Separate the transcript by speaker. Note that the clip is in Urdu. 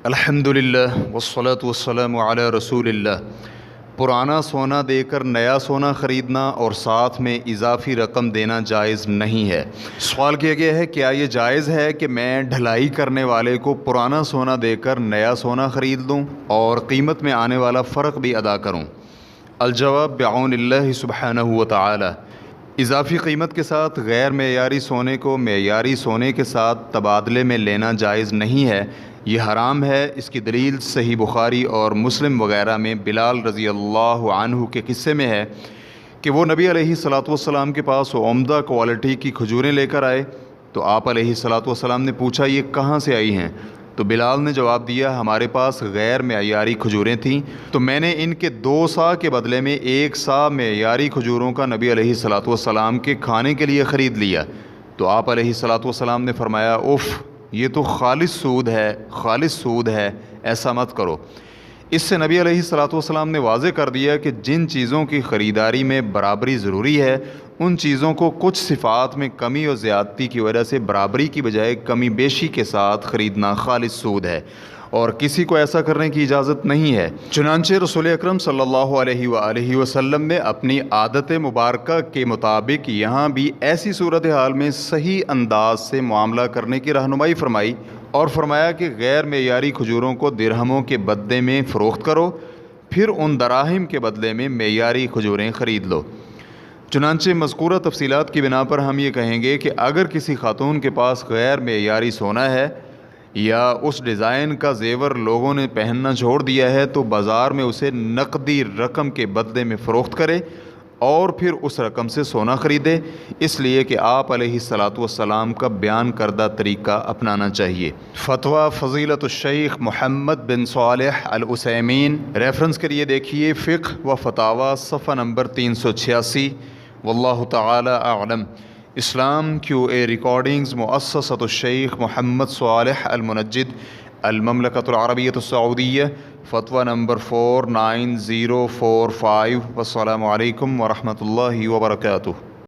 Speaker 1: الحمدللہ والصلاة والسلام علی رسول اللہ۔ پرانا سونا دے کر نیا سونا خریدنا اور ساتھ میں اضافی رقم دینا جائز نہیں ہے۔ سوال کیا گیا ہے کیا یہ جائز ہے کہ میں ڈھلائی کرنے والے کو پرانا سونا دے کر نیا سونا خرید لوں اور قیمت میں آنے والا فرق بھی ادا کروں؟ الجواب بعون اللہ سبحانہ وتعالی، اضافی قیمت کے ساتھ غیر معیاری سونے کو معیاری سونے کے ساتھ تبادلے میں لینا جائز نہیں ہے، یہ حرام ہے۔ اس کی دلیل صحیح بخاری اور مسلم وغیرہ میں بلال رضی اللہ عنہ کے قصے میں ہے کہ وہ نبی علیہ الصلاۃ والسلام کے پاس عمدہ کوالٹی کی کھجوریں لے کر آئے تو آپ علیہ الصلاۃ والسلام نے پوچھا یہ کہاں سے آئی ہیں؟ تو بلال نے جواب دیا ہمارے پاس غیر معیاری کھجوریں تھیں تو میں نے ان کے 2 سا کے بدلے میں 1 سا معیاری کھجوروں کا نبی علیہ الصلاۃ والسلام کے کھانے کے لیے خرید لیا۔ تو آپ علیہ الصلاۃ والسلام نے فرمایا اف، یہ تو خالص سود ہے، ایسا مت کرو۔ اس سے نبی علیہ الصلاۃ والسلام نے واضح کر دیا کہ جن چیزوں کی خریداری میں برابری ضروری ہے ان چیزوں کو کچھ صفات میں کمی اور زیادتی کی وجہ سے برابری کی بجائے کمی بیشی کے ساتھ خریدنا خالص سود ہے اور کسی کو ایسا کرنے کی اجازت نہیں ہے۔ چنانچہ رسول اکرم صلی اللہ علیہ وآلہ وسلم نے اپنی عادت مبارکہ کے مطابق یہاں بھی ایسی صورتحال میں صحیح انداز سے معاملہ کرنے کی رہنمائی فرمائی اور فرمایا کہ غیر معیاری کھجوروں کو درہموں کے بدلے میں فروخت کرو، پھر ان دراہم کے بدلے میں معیاری کھجوریں خرید لو۔ چنانچہ مذکورہ تفصیلات کی بنا پر ہم یہ کہیں گے کہ اگر کسی خاتون کے پاس غیر معیاری سونا ہے یا اس ڈیزائن کا زیور لوگوں نے پہننا چھوڑ دیا ہے تو بازار میں اسے نقدی رقم کے بدلے میں فروخت کرے اور پھر اس رقم سے سونا خریدے، اس لیے کہ آپ علیہ الصلاۃ والسلام کا بیان کردہ طریقہ اپنانا چاہیے۔ فتویٰ فضیلت الشیخ محمد بن صالح العثیمین، ریفرنس کے لیے دیکھیے فقہ و فتاویٰ صفحہ نمبر 386۔ واللہ تعالی اعلم۔ اسلام QA ریکارڈنگز مؤسسۃ الشیخ محمد صالح المنجد، المملکۃ العربیۃ السعودیہ، فتویٰ نمبر 49045۔ والسلام علیکم ورحمۃ اللہ وبرکاتہ۔